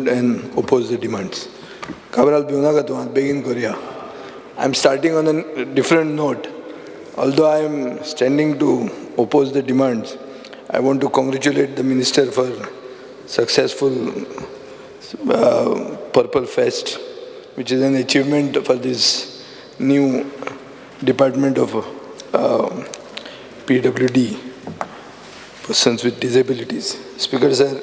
support and oppose the demands. Cabral Biunagatu, begin Korea. I'm starting on a different note. Although I am standing to oppose the demands, I want to congratulate the Minister for successful Purple Fest, which is an achievement for this new Department of PWD, persons with disabilities. Speaker sir,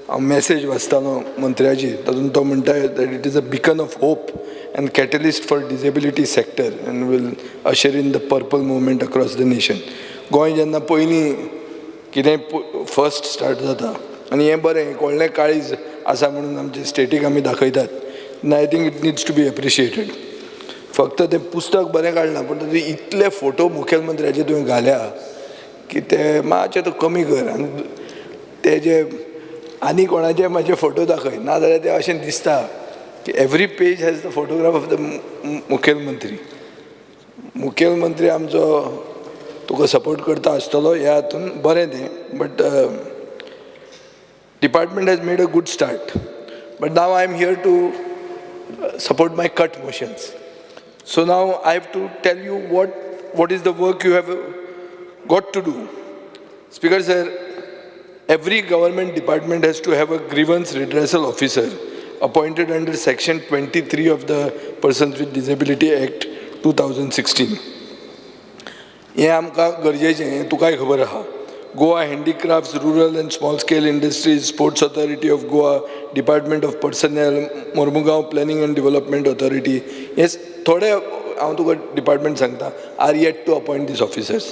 a message वाचतालो मंत्र्याची तातूंत तो म्हणटा that it is a beacon of hope and catalyst for disability sector and will usher in the purple movement across the nation. Goa जेन्ना पयलीं कितें first start जाता आनी हें बरें व्हडलें काळीज आसा म्हणून आमचे स्टेटीक आमी दाखयतात, I think it needs to be appreciated. फक्त तें पुस्तक बरें काडना पूण तातूंत इतले फोटो मुखेलमंत्र्याचे तुवें घाल्या की ते मातशें तो कमी कर आनी तेजे आनी कोणाचे म्हाजे फोटो दाखय, नाजाल्यार तें अशें दिसता की every page has the photograph of the मुखेलमंत्री. मुखेलमंत्री आमचो तुका सपोर्ट करता आसतलो ह्या हातून बरें तें, but department has made a good start. But now I am here to support my cut motions. So now I have to tell you what is the work you have got to do. Speaker sir, every government department has to have a grievance redressal officer appointed under section 23 of the Persons with Disability Act 2016. हे आमकां गरजेचें, हें तुकाय खबर आहा. Goa Handicrafts, Rural and Small Scale Industries, Sports Authority of Goa, Department of Personnel, Mormugaon Planning and Development Authority. Yes, थोडे हांव तुका department सांगता are yet to appoint these officers.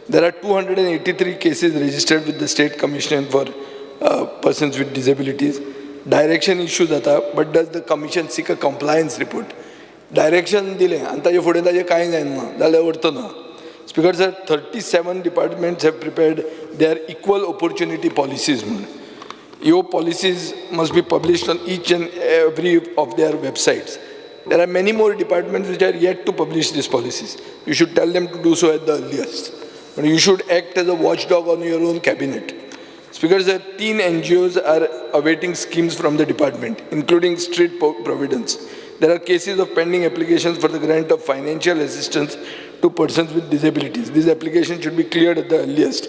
There are 283 cases registered with the State Commission for Persons with Disabilities. Direction issue जाता, but does the Commission seek a compliance report? Direction दिलें आनी ताजे फुडें ताजें कांय जायना जाल्यार उरतो ना. Speaker sir, 37 departments have prepared their equal opportunity policies. Your policies must be published on each and every of their websites. There are many more departments which are yet to publish these policies. You should tell them to do so at the earliest. But you should act as a watchdog on your own cabinet. Speaker sir, 13 NGOs are awaiting schemes from the department, including Street Providence. There are cases of pending applications for the grant of financial assistance to persons with disabilities. These applications should be cleared at the earliest.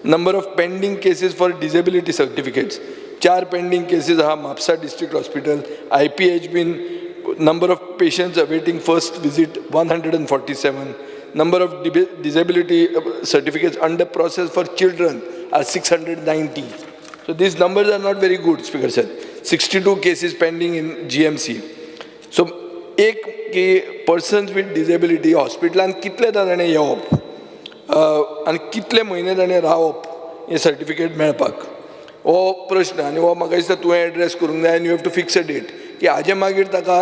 Number of pending cases for disability certificates. 4 pending cases are Mapsa District Hospital. IP has been, number of patients awaiting first visit 147. Number of disability certificates under process for children are 690. So these numbers are not very good, Speaker sir. 62 cases pending in GMC. So एक की persons with disability हॉस्पिटलांत कितले ताणें येवप आनी कितले म्हयने ताणें रावप हें सर्टिफिकेट मेळपाक हो प्रश्न, आनी हो म्हाका दिसता तुवें एड्रेस करूंक जाय. आनी you have to fix a date की हाजे मागीर ताका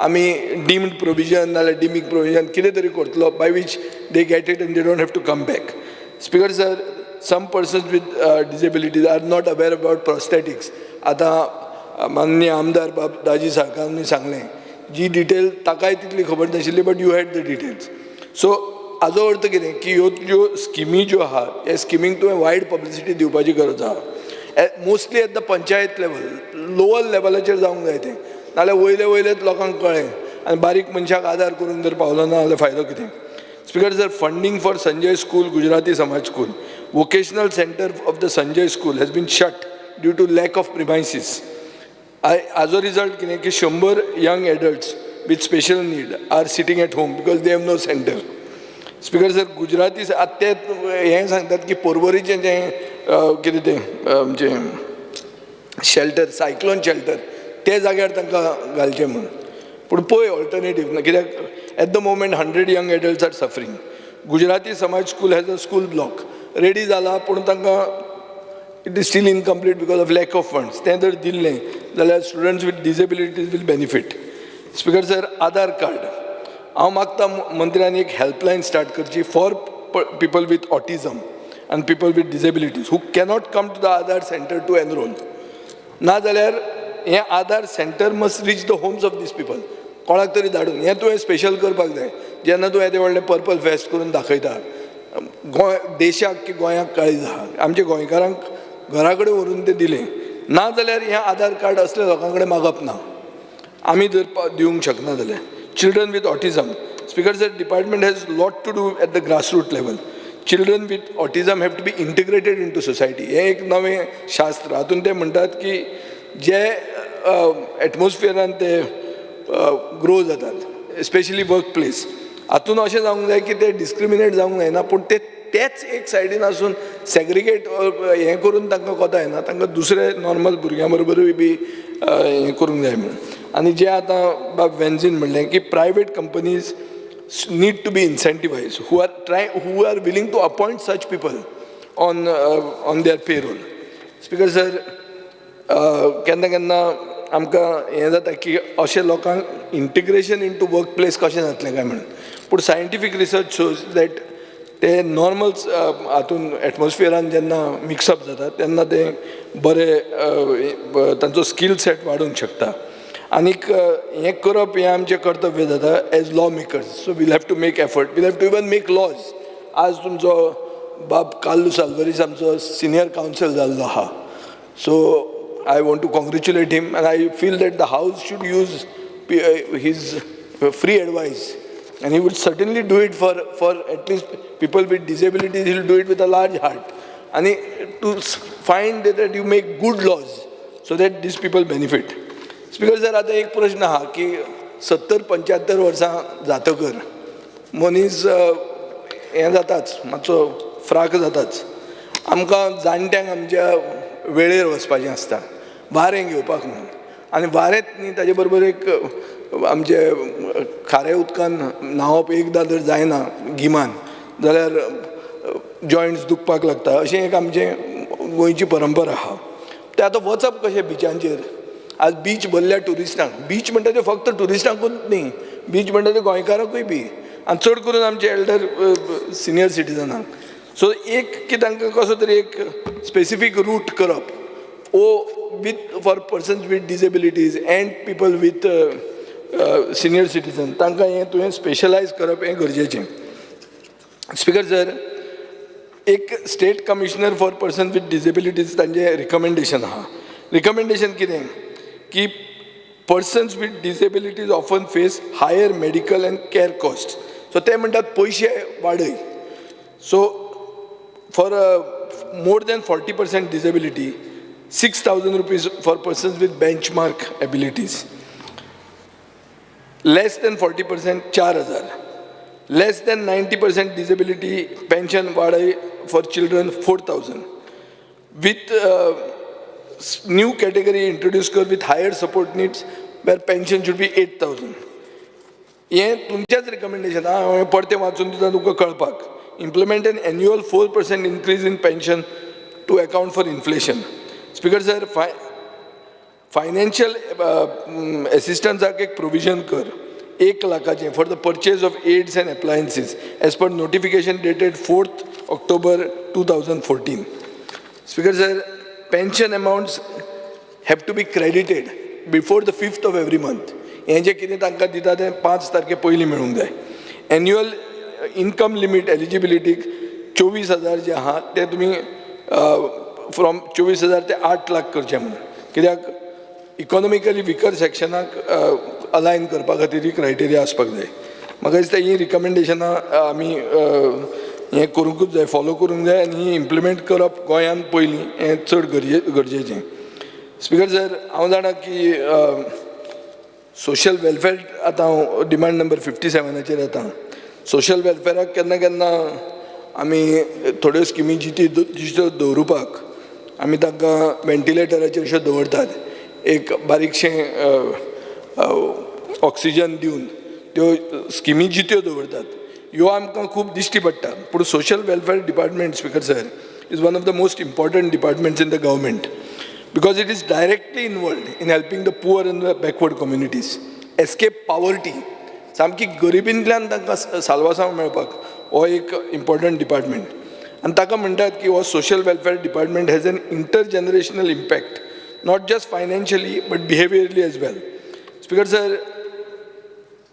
आमी डीम्ड प्रोविजन नाल्यार डिमीक प्रोविजन कितें तरी करतलो by which they get it and they don't have to come back. Speaker sir, some persons with disabilities are not aware about prosthetics. आतां माननीय आमदार बाब दाजी साळकारांनी सांगलें जी डिटेल ताकाय तितली खबर नाशिल्ली, but you had the details. So हाजो अर्थ कितें की ह्यो ज्यो स्किमी ज्यो आहा ह्या स्किमींक तुवें वायड पब्लिसिटी दिवपाची गरज आहा. Mostly at the panchayat level, lower लेवलाचेर जावंक जाय तें, नाल्यार वयलेच लोकांक कळ्ळें आनी बारीक मनशाक आदार करून जर पावलो ना जाल्यार फायदो कितें. Speaker sir, funding for Sanjay school, Gujarati Samaj school, vocational centre of the Sanjay school has been shut due to lack of premises. As a result, 100 young adults with special need are sitting at home because they have no center. Speaker sir, Gujarati आत्ते हें सांगतात की पर्वरीचें जें कितें तें जें shelter, cyclone shelter ते जाग्यार तांकां घालचें म्हूण. पूण पळय ऑल्टरनेटीव ना, कित्याक at the moment 100 young adults are suffering. Gujarati Samaj school has a school block ready जाला, पूण तांकां it is still incomplete because of lack of funds. तें जर दिल्लें जाल्यार students with disabilities will benefit. Speaker sir, Aadhaar card हांव मागता मंत्र्यांनी एक हेल्पलायन स्टार्ट करची for people with autism and people with disabilities who cannot come to the Aadhaar center to enroll. नाजाल्यार हें Aadhaar centre must reach the homes of these people. कोणाक तरी धाडून हें तुवें स्पेशल करपाक जाय. जेन्ना तूं येदें व्हडलें पर्पल फेस्ट करून दाखयता, गोंय देशाक की गोंयाक काळीज आहा, आमच्या गोंयकारांक घरा कडेन व्हरून तें दिलें, ना जाल्यार हें आधार कार्ड असल्या लोकां कडेन मागप ना, आमी जर दिवंक शकना जाल्यार. Children with autism, speaker sir, department has lot to do at the grassroot level. Children with autism have to be integrated into society. हें एक नवें शास्त्र. हातून ते म्हणटात की जे एटमॉस्फियरान ते ग्रो जातात, स्पेशली वर्क प्लेस, हातून अशें जावंक जाय की ते डिस्क्रिमिनेट जावंक जायना, पूण तेच एक सायडीन आसून सेग्रिगेट हें करून तांकां कोता येना, तांकां दुसरे नॉर्मल भुरग्यां बरोबरूय बी हें करूंक जाय म्हणून. आनी जें आतां बाब वेन्झीन म्हणलें की private companies need to be incentivized, who are willing to appoint such people on their payroll. Speaker sir, केन्ना केन्ना आमकां हें जाता की अशे लोकांक इंटिग्रेशन इंटू वर्क प्लेस कशें जातलें काय म्हणून. पूण सायंटिफीक रिसर्च शोज दॅट ते नॉर्मल हातून एटमॉस्फियरान जेन्ना मिक्सअप जाता तेन्ना ते बरे तांचो स्कील सेट वाडूंक शकता. आनीक हें करप हें आमचें कर्तव्य जाता as law makers. So we'll have to make effort, we'll have to even make laws. आज तुमचो बाब काल्लू सालवरीस आमचो सिनियर कावन्सील जाल्लो आहा. So I want to congratulate him, and I feel that the House should use his free advice, and he would certainly do it for at least people with disabilities. He will do it with a large heart, and to find that you make good laws so that these people benefit. Speaker sir, आता एक प्रश्न आहा की 70-75 वर्सां जातकर मनीस हें जाताच, मातसो फ्राक जाताच. आमकां जाणट्यांक आमच्या वेळेर वचपाचें आसता वारें घेवपाक म्हणून. आनी वारेंत न्ही ताजे बरोबर एक आमचे खाऱ्या उदकान न्हांवप एकदां जर जायना गिमान जाल्यार जॉयंट्स दुखपाक लागता. अशें एक आमचें गोंयची परंपरा आहा. तें आतां वचप कशें बिचांचेर. आज बीच भरल्या ट्युरिस्टांक. बीच म्हणटा ते फक्त ट्युरिस्टांकूच न्ही, बीच म्हणटा ते गोंयकारांकूय बी, आनी चड करून आमचे एल्डर सिनियर सिटीजनांक. सो एक की तांकां कसो तरी एक स्पेसिफीक रूट करप for persons with disabilities and people with senior citizen, तांकां हें तुवें स्पेशलायज करप हें गरजेचें. स्पीकर सर, एक state commissioner for person with disabilities तांचें रिकमेंडेशन आहा. रिकमेंडेशन कितें की persons with disabilities often face higher medical and care cost. So ते म्हणटात पयशे वाडय. So for more than 40% disability, 6,000 rupees for persons with benchmark abilities. Less than 40%, 4,000. Less than 90% disability pension vadai for children, 4,000. With new category introduced with higher support needs, where pension should be 8,000. हें तुमचेच recommendation हांवें परतें वाचून दिता तुमकां कळपाक. Implement an annual 4% increase in pension to account for inflation. Speaker sir, financial assistance एक provision कर 1 लाखाचें for the purchase of aids and appliances as per notification dated 4th October 2014. Speaker sir, pension amounts have to be credited before the 5th of every month. हें जें कितें तांकां दिता तें 5 तारखे पयलीं मेळूंक जाय. Annual इनकम लिमीट एलिजिबिलिटीक 24,000 जे आहा ते तुमी फ्रॉम 24,000 ते 8 लाख करचें म्हणून. कित्याक इकॉनॉमिकली विकर सेक्शनाक अलायन करपा खातीर ही क्रायटेरिया आसपाक जाय. म्हाका दिसता ही रिकमेंडेशनां आमी हें करूंकूच जाय, फॉलो करूंक जाय, आनी ही इम्प्लिमेंट करप गोंयांत पयलीं हें चड गरजेचें. स्पीकर सर, हांव जाणा की सोशल वेलफेअर आतां हांव डिमांड नंबर 57चेर येता. सोशल वेलफेअराक केन्ना केन्ना आमी थोड्यो स्किमी जित्यो दवरुपाक आमी तांकां वेंटिलेटराचेर अशें दवरतात. एक बारीकशें ऑक्सिजन दिवन त्यो स्किमी जित्यो दवरतात. ह्यो आमकां खूब दिश्टी पडटा. पूण social welfare department, speaker sir, is one of the most important departments in the government because it is directly involved in helping the poor and the backward communities escape poverty. सामकी गरिबींतल्यान तांकां साल्वासांव मेळपाक हो एक इम्पॉर्टंट डिपार्टमेंट. आनी ताका म्हणटात की हो social welfare department has an intergenerational impact, not just financially but behaviourally as well. Speaker sir,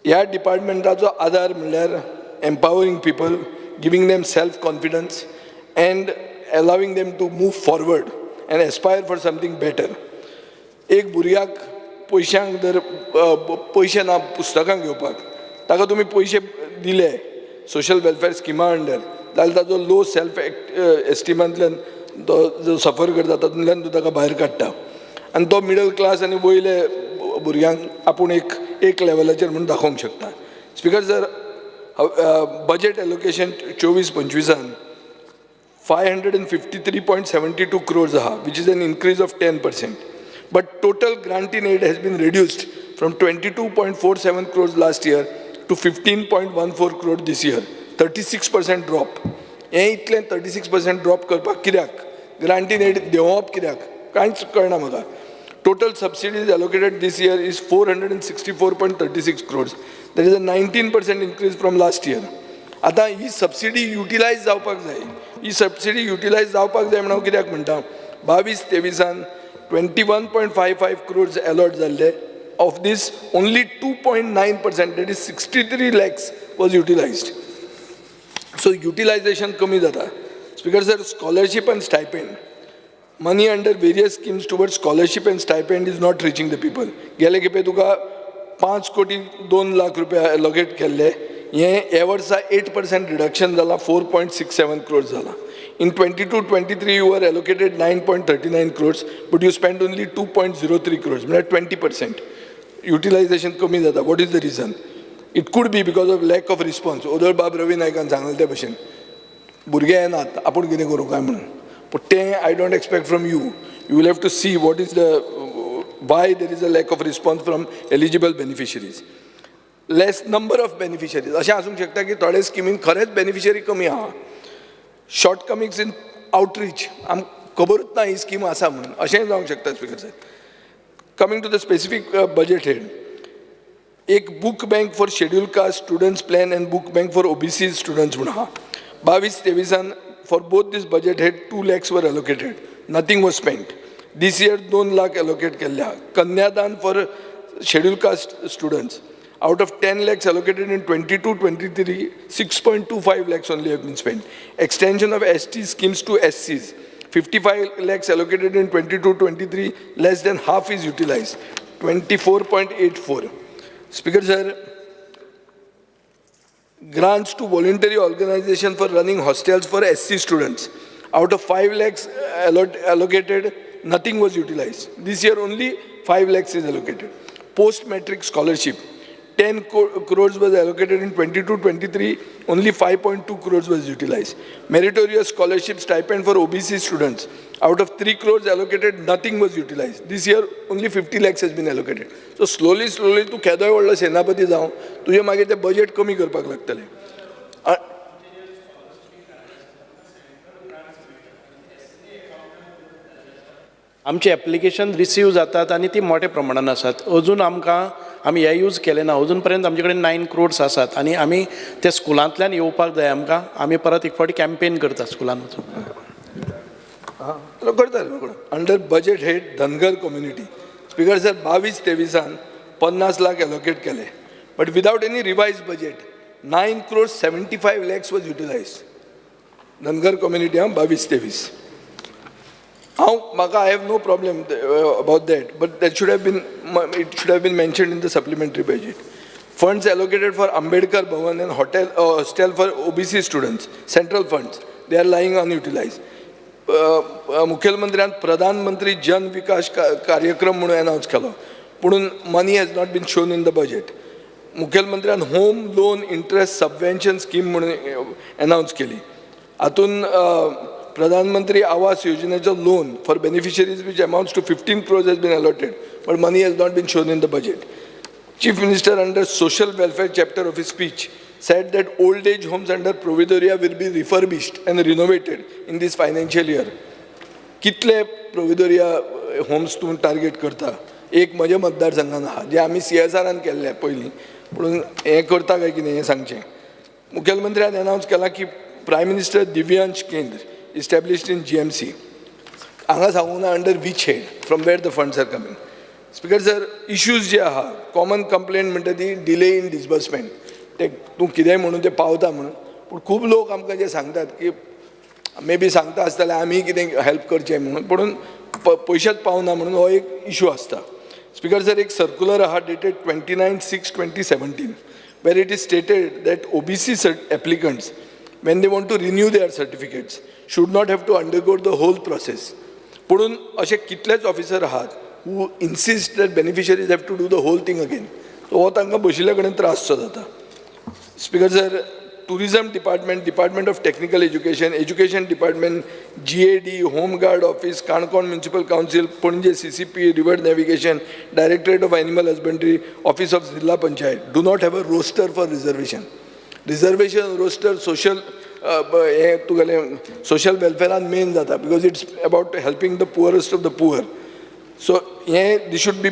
ह्या डिपार्टमेंटाचो आधार म्हणल्यार empowering people, giving them self confidence and allowing them to move forward and aspire for something better. एक भुरग्याक पयशांक जर पयशे ना पुस्तकां घेवपाक ताका तुमी पयशे दिले सोशल वेलफेअर स्किमा अंडर जाल्यार ताजो लो सेल्फ एस्टिमांतल्यान तो जो सफर करता तातूंतल्यान तूं ताका भायर काडटा आनी तो मिडल क्लास आनी वयले भुरग्यांक आपूण एक लेवलाचेर म्हणून दाखोवंक शकता. Speaker sir, budget allocation 24-25 553.72 crores which is an increase of 10%. But total grant in aid has been reduced from 22.47 crores last year to 15.14 crores this year. 36% drop. हे इतले 36% drop करपाक कित्याक? Grant in aid देवप कित्याक? कांयच कळना म्हाका. Total subsidies allocated this year is 464.36 crores. That is a 19% increase from last year. आता ही subsidy utilise जावपाक जाय. ही सबसिडी युटिलायज जावपाक जाय म्हणून हांव कित्याक म्हणटा 22-23 21.55 crores अलॉट जाल्ले. Of this only 2.9%, that is 63 lakhs was utilized. So utilization कमी जाता. Speaker sir, scholarship and stipend. Money under various schemes towards scholarship and stipend is not reaching the people. गेले खेपे तुका 5 कोटी 2 लाख रुपया allocate केल्ले. हे वर्सा 8% reduction जाला 4.67 crores जाला. In 22-23 you were allocated 9.39 crores but you spent only 2.03 crores. म्हणजे 20%. Utilization कमी जाता. What is the reason? It could be because of lack of response. ओदळ बाब रवी नायकान सांगले ते भशेन भुरगे येनात आपूण कितें करूं काय म्हणून. But I don't expect from you. You will have to see what is the why there is a lack of response from eligible beneficiaries. Less number of beneficiaries. अशें आसूंक शकता की थोडे स्किमीन खरेंच बेनिफिशियरी कमी आहा. शॉर्टकमिंग्स इन आउटरीच आमकां खबरूच ना ही स्कीम आसा म्हणून अशेंय जावंक शकता. Speaker sir, coming to the specific budget head, एक book bank for schedule caste students plan and book bank for OBC students म्हणून आहा. 22-23 for both this budget head 2 lakhs were allocated. Nothing was spent. This year 2 lakh allocate केल्ले आहा. Kanyadan for schedule caste students. Out of 10 lakhs allocated in 22-23, 6.25 lakhs only have been spent. Extension of ST schemes to SCs. 55 lakhs allocated in 22-23, less than half is utilized. 24.84. Speaker sir, grants to voluntary organization for running hostels for SC students. Out of 5 lakhs allocated, nothing was utilized. This year only 5 lakhs is allocated. Post-matric scholarship, 10 crores was allocated in 22-23, only 5.2 crores was utilized. Meritorious scholarship stipend for OBC students. Out of 3 crores allocated, nothing was utilized. This year only 50 lakhs has been allocated. So slowly तू केदोय व्हडलो सेनापती जावं तुझे मागीर ते budget कमी करपाक लागतले. आमचे एप्लिकेशन रिसीव जातात आणि ती मोठ्या प्रमाणात आसात. अजून आमी हे यूज केले ना. अजून पर्यंत आमचे कडेन 9 crores आसात आणि आमी त्या स्कुलांतल्यान येवपाक जाय आमकां. आमी परत एक फावटी कॅम्पेन करता स्कुलान वचून. करता under budget head Dhangar community. Speaker sir, 22-23 50 lakh allocate केले. But without any revise budget 9 crores 75 lakhs was utilized. Dhangar community 22-23. I have no problem about that, but it should have been mentioned in the supplementary budget. Funds allocated for Ambedkar Bhavan and hostel for OBC students, central funds, they are lying unutilized. मुख्यमंत्र्यान प्रधानमंत्री जन विकास कार्यक्रम म्हणून announce केलो, पण money has not been shown in the budget. मुख्यमंत्र्यान home loan interest subvention scheme म्हणून announce केली. हातून प्रधानमंत्री आवास योजनेचो loan for beneficiaries which amounts to 15 crores has been allotted, but money has not been shown in the budget. Chief Minister under social welfare chapter of his speech said that old age homes under Providoria will be refurbished and renovated in this financial year. कितले Providoria homes तूं target करता? एक म्हज्या मतदारसंघान आहा जे आमी CSRान केल्ले पयलीं, पूण हें करता काय कितें हें सांगचें. मुख्यमंत्र्यान अनाउन्स केला की प्रायम मिनिस्टर दिव्यांश केंद्र established in GMC. हांगा सांगूंक ना under which head, from where the funds are coming. Speaker sir, issues जे आहा कॉमन कंप्लेंट म्हणटा ती डिले इन डिसबर्समेंट. ते तूं कितेंय म्हणून ते पावता म्हणून, पूण खूब लोक आमकां जे सांगतात की मे बी सांगता आसतले आमी कितें हेल्प करचें म्हणून, पूण पयशेच पावना म्हणून हो एक इशू आसता. स्पीकर सर, एक सर्क्युलर आहा dated 29/6/2017 where it is stated that OBC applicants, when they want to renew their certificates, should not have to undergo the whole process. पुढून असे कितलेच ऑफिसर आहात who insist that beneficiaries have to do the whole thing again. So हो तांकां बशिल्ल्या कडेन त्रासचो जाता. Speaker sir, tourism department, Department of Technical Education, Education Department, GAD, Home Guard Office, Kankon Municipal Council, Punje CCP, River Navigation, Directorate of Animal Husbandry, Office of Zilla Panchayat do not have a roster for reservation. Reservation roster social social welfare and main data because it's about helping the poorest of the poor. So this should be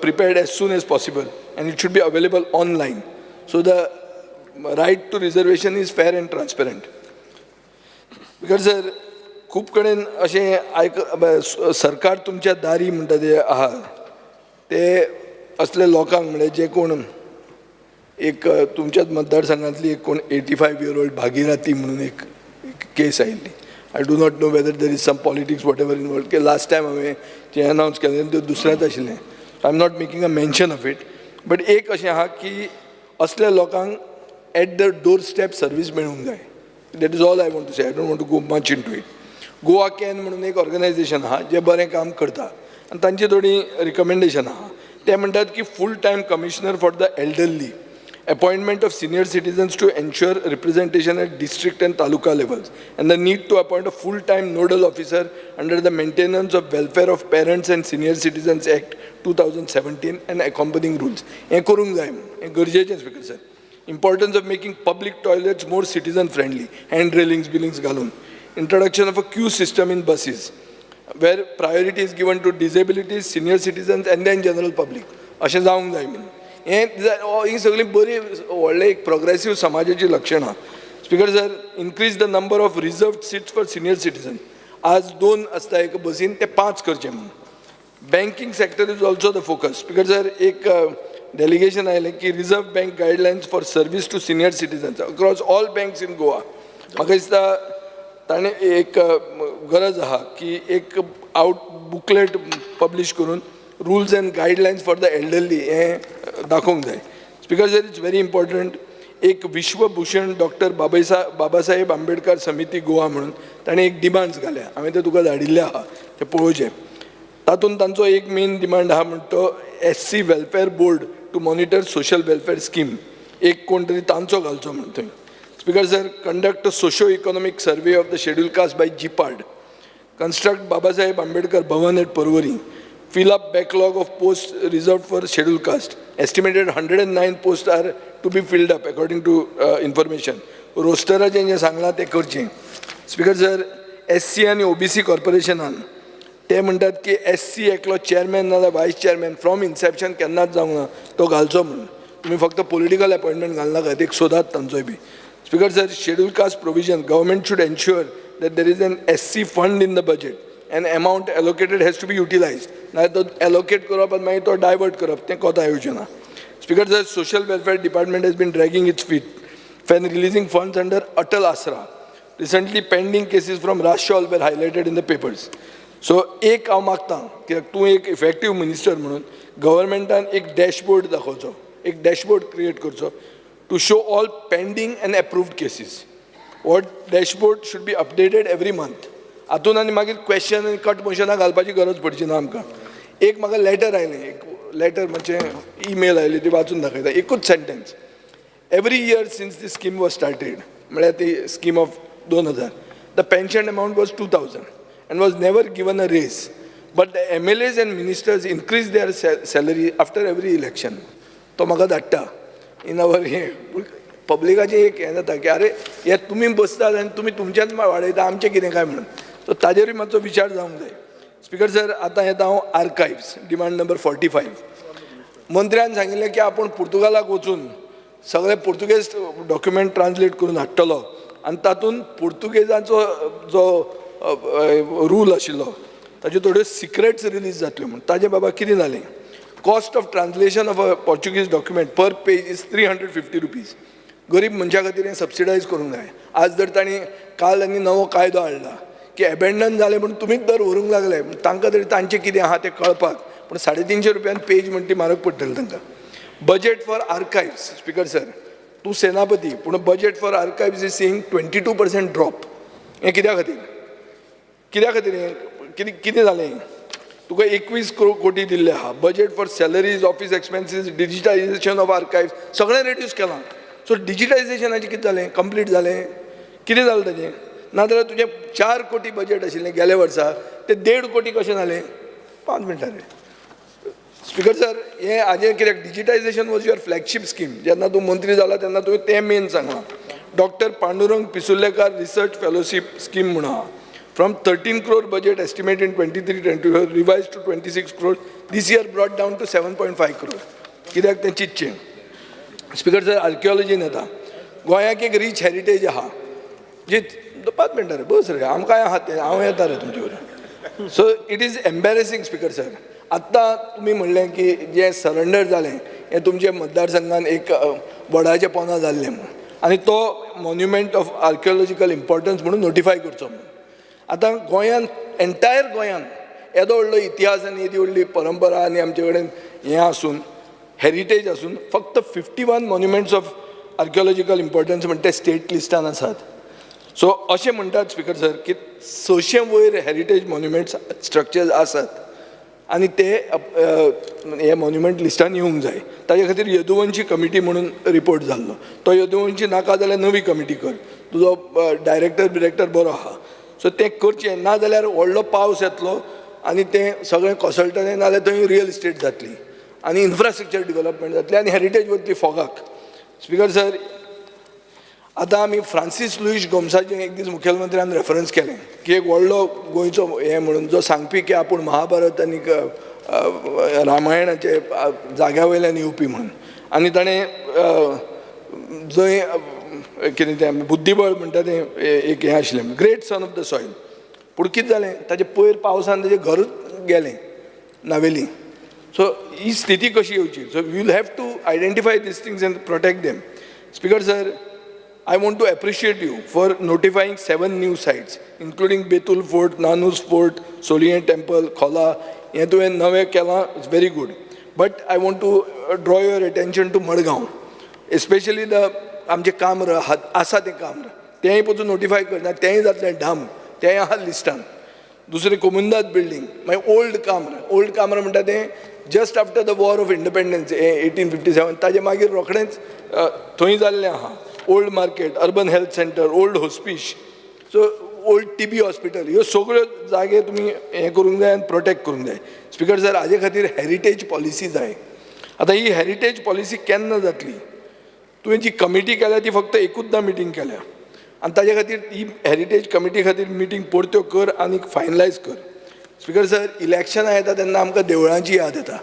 prepared as soon as possible and it should be available online. So the right to reservation is fair and transparent. Because sir, खूप कडेन अशें सरकार तुमच्या दारी म्हणटा ते आहा ते असले लोकांक म्हणजे जे कोण एक तुमच्याच मतदारसंघातली एक कोण 85 year old भागीरथी म्हणून एक केस आयिल्ली. I do not know whether there is some politics whatever involved. K last time हांवें जे अनाउंस केलें तें दुसऱ्याच आशिल्लें. I am not making a mention of it. But एक अशें आहा की असल्या लोकांक at the doorstep service मेळूंक जाय. That is all I want to say. I don't want to go much into it. Goa can म्हणून एक ऑर्गनायझेशन आहा जे बरें काम करता आनी तांची थोडी रिकमेंडेशन आहा. ते म्हणटात की full time commissioner for the elderly, appointment of senior citizens to ensure representation at district and taluka levels, and the need to appoint a full-time nodal officer under the Maintenance of Welfare of Parents and Senior Citizens Act 2017 and accompanying rules. हे करूंक जाय, हे गरजेचें speaker sir. Importance of making public toilets more citizen friendly, hand railings, billings घालून. Introduction of a queue system in buses, where priority is given to disabilities, senior citizens and then general public. अशें जावंक जाय म्हणून. ही सगळी बरी व्हडले एक progressive समाजाची लक्षणां. Speaker sir, increase the number of reserved seats for senior citizen. आज 2 आसता एक बसीन, ते 5 करचे म्हणून. Banking sector is also the focus. Speaker sir, एक डेलिगेशन आयलें की reserve bank guidelines for service to senior citizens across all banks in Goa. म्हाका दिसता ताणें एक गरज आहा की एक बुकलेट पब्लीश करून rules and guidelines for the elderly हे दाखोवंक जाय. Speaker sir, it's very important. एक विश्वभूषण डॉक्टर बाबासाहेब आंबेडकर समिती गोवा म्हणून ताणें एक डिमांड्स घाल्या. हांवें ते तुका धाडिल्ले आहा, ते पळोवचें. तातूंत तांचो एक मेन डिमांड आहा म्हणटा तो SC welfare board to monitor social welfare scheme. एक कोण तरी तांचो घालचो म्हणून थंय. Speaker sir, conduct a socio economic survey of the scheduled caste by GPARD. Construct Babasaheb Ambedkar Bhavan at Porvorim. Fill up backlog of posts reserved for scheduled caste. Estimated 109 posts are to be filled up according to information. रोस्टराचें जें सांगलां तें करचें. Speaker sir, SC आनी OBC कॉर्पोरेशनान ते म्हणटात की SC एकलो chairman नाजाल्यार वायस चेअरमॅन फ्रॉम इन्सेप्शन केन्नाच जावंक ना, तो घालचो म्हणून. तुमी फक्त पॉलिटिकल अपॉइंटमेंट घालनाकात, एक सोदात तांचोय बी. Speaker sir, schedule caste provision government should ensure that there is an SC fund in the budget. An amount allocated has to be utilized. Now, to allocate करप आनी मागीर तो डायवर्ट करप तें कोता येवचें ना. Speaker sir, social welfare department has been dragging its feet when releasing funds under Atal Asra. Recently, pending cases from Rashol were highlighted in the papers. So, एक हांव मागतां कित्याक तूं एक इफेक्टीव मिनिस्टर म्हणून गव्हर्मेंटान एक डॅशबोर्ड दाखोवचो, एक डॅशबोर्ड क्रिएट करचो to show all pending and approved cases. What dashboard should be updated every month. हातून आनी मागीर क्वेश्चन आनी कट मोशनां घालपाची गरज पडची ना आमकां. एक म्हाका लेटर आयलें, एक लेटर म्हणजे ईमेल आयली, ती वाचून दाखयता. एकूच sentence. Every year since the scheme was started, म्हळ्यार ती scheme of 2000, the pension amount was 2000 and was never given a raise. But the MLAs and ministers increase their salary after every election. तो म्हाका धाडटा in our हे पब्लिकाचें एक हें जाता की अरे हे तुमी बसतात आनी तुमी तुमच्याच वाडयता, आमचें कितें काय म्हणून. सो ताजेरूय मातसो विचार जावंक जाय. स्पीकर सर, आतां येता हांव आर्कायव्स, डिमांड नंबर 45. मंत्र्यान सांगिल्लें की आपूण पुर्तुगालाक वचून सगळे पुर्तुगेज डॉक्युमेंट ट्रान्सलेट करून हाडटलो आनी तातूंत पुर्तुगेजाचो जो रूल आशिल्लो ताज्यो थोड्यो सिक्रेट्स रिलीज जातल्यो म्हूण. ताजें बाबा कितें जालें, cost of translation of a Portuguese document per page is 350 rupees. गरीब मनशा खातीर हें सबसिडायज करूंक जाय. आज जर तांणी काल आनी नवो कायदो हाडला की एबेंडन जालें म्हणून तुमीच दर व्हरूंक लागले तांकां तरी तांचें कितें आहा तें कळपाक पूण 350 रुपयान पेज म्हणटी म्हारग पडटली तांकां budget for archives speaker sir तूं सेनापती पूण budget for archives is seeing 22% drop हें कित्या खातीर हें कितें जालें तुका 21 कोटी दिल्ले आहा budget for salaries office expenses digitisation of archives सगळें रेड्यूस केलां सो डिजिटायजेशनाचें कितें जालें कंप्लीट जालें कितें जालें ताचें नाजाल्यार तुजें 4 कोटी बजेट आशिल्लें गेल्या वर्सा तें 1.5 कोटी कशें जालें 5 मिनटां रे स्पीकर सर हें हाजें कित्याक digitisation was your flagship scheme जेन्ना तूं मंत्री जाला तेन्ना तुवें तें मेन सांगलां doctor Pandurang Pissurlekar research fellowship scheme म्हणून आहा from 13 crore budget estimate in 23-24 revised to 26 crore this year brought down to 7.5 crore कित्याक तें चिंतचें स्पीकर सर आर्किओलॉजीन येता गोंयाक एक रीच हेरिटेज आहा जी 5 मिनटां रे बस रे आमकां आहा तें हांव येता रे तुमचे कडेन so it is embarrassing speaker sir आत्तां तुमी म्हणलें की जें सरेंडर जालें हें तुमच्या मतदारसंघान एक वडाचें पोंदा जाल्लें म्हणून आनी तो मॉन्युमेंट ऑफ आर्किओलॉजिकल इम्पॉर्टन्स म्हणून नोटिफाय करचो म्हणून आतां गोंयान एंटायर गोंयान येदो व्हडलो इतिहास आनी येदी व्हडली परंपरा आनी आमचे कडेन हें आसून हेरिटेज आसून फक्त 51 मॉन्युमेंट्स ऑफ आर्किओलॉजिकल इम्पॉर्टन्स म्हणटा ते स्टेट लिस्टान आसात सो अशें म्हणटात स्पीकर सर की 600 वयर हेरिटेज मॉन्युमेंट्स स्ट्रक्चर्स आसात आनी ते हे मॉन्युमेंट लिस्टान येवंक जाय ताजे खातीर यदुवंशी कमिटी म्हणून रिपोर्ट जाल्लो तो यदुवंशी नाका जाल्यार नवी कमिटी कर तुजो डायरेक्टर बरो आहा सो तें करचें ना जाल्यार व्हडलो पावस येतलो आनी तें सगळें कोसळटलें नाजाल्यार थंय रियल इस्टेट जातली आनी इन्फ्रास्ट्रक्चर डेवलपमेंट जातली आनी हेरिटेज वतली फोगाक स्पीकर सर आतां आमी फ्रांसीस लुईस गोम्साचें एक दीस मुखेलमंत्र्यान रेफरन्स केलें की एक व्हडलो गोंयचो हें म्हणून जो सांगपी की आपूण महाभारत आनी रामायणाचे जाग्या वयल्यान येवपी म्हणून आनी ताणें जंय कितें तें बुद्धीबळ म्हणटा तें एक हें आशिल्लें great son of the soil पूण कितें जालें ताचें पयर पावसान ताचें घरूच गेलें नावेली सो ही स्थिती कशी येवची so we will have to identify these things and protect them speaker sir I want to appreciate you for notifying 7 new sites, including Betul Fort, Nanus Fort, Solian Temple, Khola. हे तुवें नवें केलां it's very good but I want to draw your attention to Madgaon especially the आमचें काम्र आसा तें काम्र तेंय पसून नोटिफाय करना तेंय जातलें डाम तेंय आहा लिस्टान दुसरें कोमुंदात बिल्डींग मागीर ओल्ड काम्र म्हणटा तें just after the war of independence 1857 ताजे मागीर रोखडेंच थंय जाल्लें आहा old market urban health centre old hospice so old TB hospital ह्यो सगळ्यो जागे तुमी हें करूंक जाय आनी प्रोटेक्ट करूंक जाय स्पीकर सर हाजे खातीर हेरिटेज पॉलिसी जाय आतां ही हेरिटेज पॉलिसी केन्ना जातली तुवें जी कमिटी केल्या ती फक्त एकूचदां मिटींग केल्या आनी ताजे खातीर ही हेरिटेज कमिटी खातीर मिटींग परत्यो कर आनी फायनलायज कर स्पीकर सर इलेक्शनां येता तेन्ना आमकां देवळांची याद येता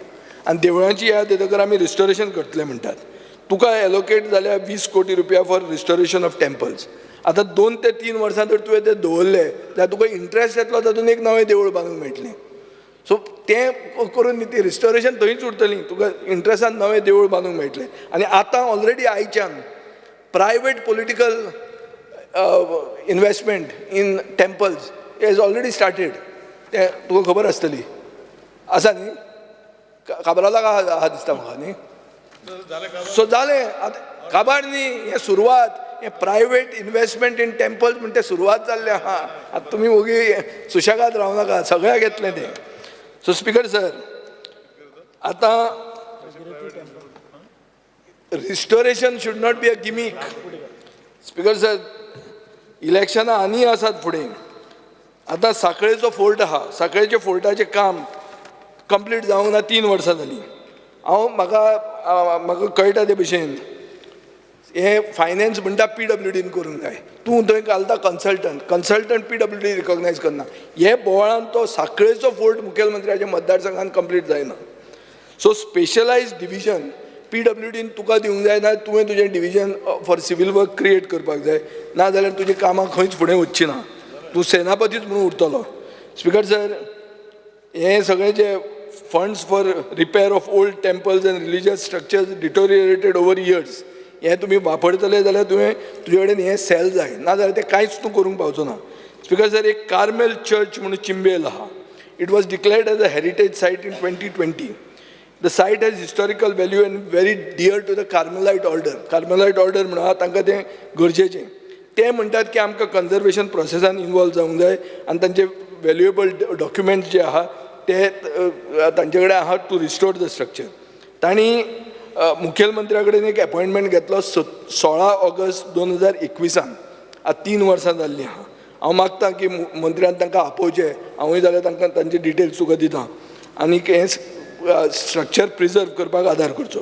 आनी देवळांची याद येतकर आमी रिस्टोरेशन करतले म्हणटात तुका एलोकेट जाल्यार 20 कोटी रुपया फॉर रिस्टोरेशन ऑफ टेम्पल्स आतां 2 ते 3 वर्सां जर तुवें ते दवरले जाल्यार तुका इंट्रस्ट येतलो तातूंत एक नवें देवूळ बांदूंक मेळटलें सो तें करून न्ही ती रिस्टोरेशन थंयच उरतलीं तुका इंट्रस्टान नवें देवूळ बांदूंक मेळटलें आनी आतां ऑलरेडी आयच्यान private political investment in temples is already started तें तुका खबर आसतली आसा न्ही काबरालाक आहा दिसता म्हाका न्ही सो जालें काबार न्ही हें सुरवात हें प्रायवेट इन्वेस्टमेंट इन टेम्पल्स म्हणटा तें सुरवात जाल्लें आहा आतां तुमी ओगी सुशेगाद रावं नाका सगळ्याक येतलें तें सो स्पीकर सर आतां restoration should not be a gimmick speaker sir इलेक्शनां आनी आसात फुडें आतां सांखळेचो फोर्ट आहा सांखळेच्या फोर्टाचें काम कंप्लीट जावंक ना 3 वर्सां जालीं म्हाका कळटा ते भशेन हे फायनान्स म्हणटा PWDन करूंक जाय तूं थंय घालता कन्सल्टंट PWD रिकॉग्नायज करना हे बोवाळान तो सांखळेचो फोर्ट मुखेलमंत्र्याच्या मतदारसंघान कंप्लीट जायना सो स्पेशलायज्ड डिविजन PWDन तुका दिवंक जाय ना तुवें तुजें division for civil work create करपाक जाय ना जाल्यार तुजी कामां खंयच फुडें वचची ना तूं सेनापतीच म्हणून उरतलो स्पीकर सर हे सगळे जे funds for repair of old temples end religious structures deteriorated over years हे तुम्ही वापरतले जाल्यार तुवें तुजे कडेन हें सेल जाय ना जाल्यार तें कांयच तूं करूंक पावचो ना स्पीकर सर, एक कार्मेल चर्च म्हणून चिंबेल आहा. It was declared as a heritage site in 2020. The site has historical value and very dear to the Carmelite order. Carmelite order म्हणून आहा तांकां तें गरजेचें. ते म्हणटात की आमकां कन्जर्वेशन प्रोसेसान इन्वॉल्व जावंक जाय आनी तांचे व्हॅल्युएबल डॉक्युमेंट्स जे आहा ते तांचे कडेन आहा टू रिस्टोर द स्ट्रक्चर. तांणी मुखेलमंत्र्या कडेन एक अपॉयंटमेंट घेतलो 16 ऑगस्ट 2021. 3 वर्सां जाल्लीं आहा. हांव मागतां की मंत्र्यान तांकां आपोवचें. हांवूय जाल्यार तांकां तांचे डिटेल्स तुका दितां आनी हें स्ट्रक्चर प्रिजर्व करपाक आदार करचो.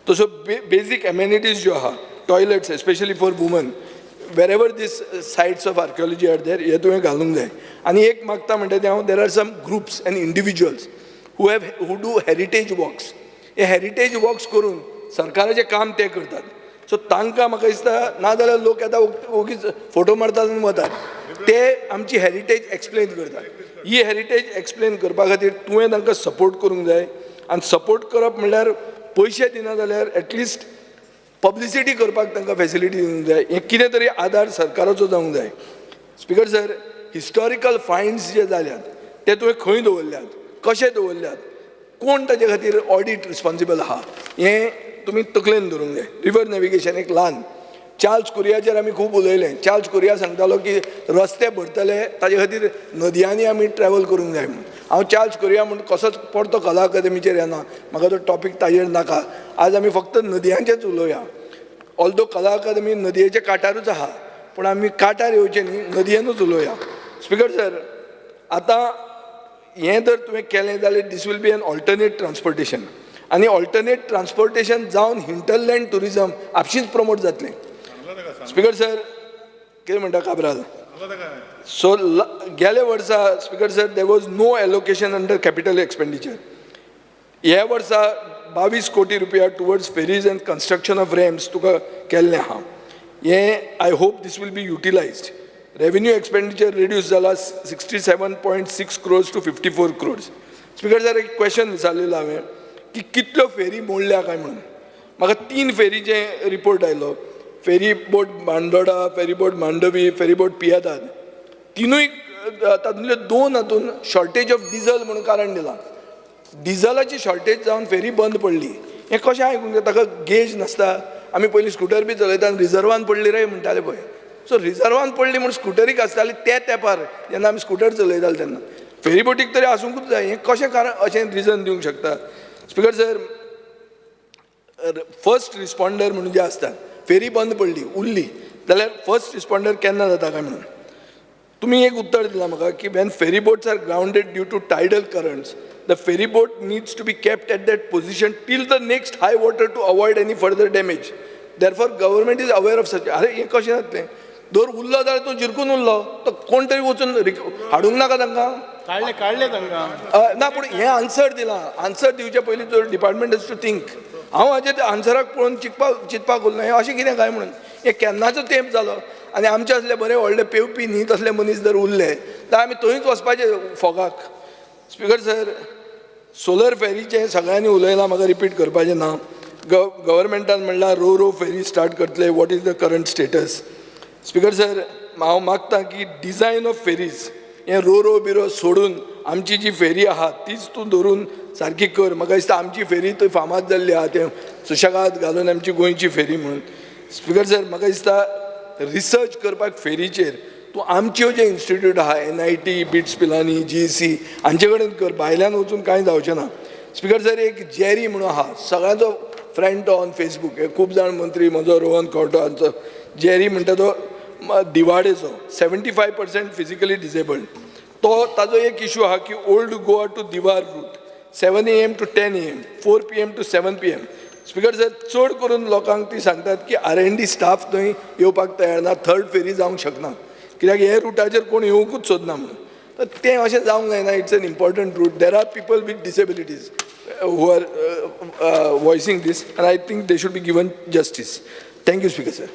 तसो बेजीक एमेनिटीज ज्यो आहा, toilets especially for woman, wherever these sites of archaeology are there, हे तुवें घालूंक जाय. आनी एक मागता म्हणटा तें हांव, there are some groups and individuals who do heritage walks. हे हेरिटेज वॉक्स करून सरकाराचें काम ते करतात. सो तांकां म्हाका दिसता नाजाल्यार लोक येता ओगीच फोटो मारतात आनी वतात. ते आमची हेरिटेज एक्सप्लेन करतात. ही हेरिटेज एक्सप्लेन करपा खातीर तुवें तांकां सपोर्ट करूंक जाय. आनी सपोर्ट करप म्हणल्यार पयशे दिना जाल्यार एटलिस्ट पब्लिसिटी करपाक तांकां फॅसिलिटी दिवंक जाय. हें कितें तरी आदार सरकाराचो जावंक जाय. स्पीकर सर, हिस्टॉरिकल फायंड्स जे जाल्यात ते तुवें खंय दवरल्यात, कशे दवरल्यात, कोण ताचे खातीर ऑडिट रिस्पॉन्सिबल आहा, हें तुमी तकलेन धरूंक जाय. रिवर नॅविगेशन एक ल्हान चार्ल्स कुरियाचेर आमी खूब उलयलें. चार्ल्स कुरिया सांगतालो की रस्ते भरतले ताचे खातीर नदयांनी आमी ट्रॅव्हल करूंक जाय म्हणून. हांव चार्ल्स कुरिया म्हणून कसोच परतो कला अकादेमीचेर येना, म्हाका तो टॉपीक ताजेर नाका. आज आमी फक्त नदयांचेच उलोवया. ऑल्दो कला अकादेमी नदयेच्या कांठारूच आहा, पूण आमी कांठार येवचे न्ही, नदयेनूच उलोवया. स्पीकर सर, आतां हें जर तुवें केलें जाल्यार this will be an alternate transportation. आनी ऑल्टरनेट ट्रान्सपोर्टेशन जावन हिंटरलँड टुरिजम आपशींच प्रमोट जातलें. स्पीकर सर, कितें म्हणटा काबराल? सो गेले वर्सा speaker sir, there was no allocation under capital expenditure. ह्या वर्सा 22 कोटी रुपया towards ferries and construction of ramps तुका केल्लें आहा. हें I hope this will be utilised. Revenue expenditure reduce जाला 67.6 crores to 54 crores. Speaker sir, एक क्वेश्चन विचारलेलो हांवें की कितल्यो फेरी मोडल्या काय म्हणून. म्हाका 3 फेरीचे रिपोर्ट आयलो. Ferry boat Bandora, ferry boat Mandvi, ferry boat पियादाद. तिनूय तातूंतल्यो 2 हातून शॉर्टेज ऑफ डिझल म्हणून कारण दिलां. डिझलाची शॉर्टेज जावन फेरी बंद पडली. हें कशें आयकूंक जाय? ताका गेज नासता. आमी पयलीं स्कुटर बी चलयता आनी रिजर्वान पडली रे म्हणटाले पळय. सो रिजर्वान पडली म्हणून स्कुटरीक आसताली त्या तेंपार जेन्ना आमी स्कुटर चलयताले तेन्ना. फेरी बोटीक तरी आसूंकूच जाय. हें कशें कारण अशें रिजन दिवंक शकता? स्पीकर सर, फर्स्ट रिस्पॉन्डर म्हणून जे आसतात, फेरी बंद पडली उरली जाल्यार फर्स्ट रिस्पॉन्डर केन्ना जाता काय म्हणून तुमी एक उत्तर दिलां म्हाका की when ferry boats are grounded due to tidal currents, the ferry boat needs to be kept at that position till the next high water to avoid any further damage. Therefore government is aware of such. अरे हें कशें जातलें? दर उरलो जाल्यार तो जिरकून उरलो, तो कोण तरी वचून हाडूंक नाका तांकां. काडले तांकां ना, पूण हें आन्सर दिलां. आन्सर दिवचे पयलीं तो डिपार्टमेंट हॅज टू थिंक. हांव हाजेर आन्सराक पळोवन चिंतपाक उरलो हें अशें कितें काय म्हणून. हें केन्नाचो तेंप जालो आनी आमचे असले बरे व्हडले पेंवपी न्ही तसले मनीस जर उरले जाल्यार आमी थंयच वचपाचें फोगाक. स्पीकर सर, सोलर फेरीचें सगळ्यांनी उलयलां, म्हाका रिपीट करपाचें ना. गव्हर्मेंटान म्हणलां रो फेरी स्टार्ट करतले. What is the current status? Speaker sir, हांव मागतां की डिझायन ऑफ फेरीज हें रो बिरो सोडून आमची जी फेरी आहा तीच तूं धरून सारकी कर. म्हाका दिसता आमची फेरी थंय फामाद जाल्ली आहा, तें सुशेगाद घालून आमची गोंयची फेरी म्हणून. स्पीकर सर, म्हाका दिसता रिसर्च करपाक फेरीचेर तूं आमच्यो जे इन्स्टिट्यूट आहा, NIT, बिट्स पिलानी, GEC हांचे कडेन कर. भायल्यान वचून कांय जावचें ना. स्पीकर सर, एक जेरी म्हणून आहा, सगळ्यांचो फ्रेंड तो ऑन फेसबूक. हे खूब जाण मंत्री, म्हजो रोहन खंवटो हांचो जेरी म्हणटा तो दिवाडेचो, 75% फिजिकली डिसेबल्ड. तो ताजो एक इशू आहा की old Goa to Divar route 7 AM to 10 AM, 4 PM to 7 PM. Speaker sir, चड करून लोकांक ती सांगतात की R&D स्टाफ थंय येवपाक तयार ना, थर्ड फेरी जावंक शकना, कित्याक हे रुटाचेर कोण येवंकूच सोदना म्हणून. तर तें अशें जावंक जायना. It's an important route. There are people with disabilities who are voicing this, and I think they should be given justice. Thank you, Speaker sir.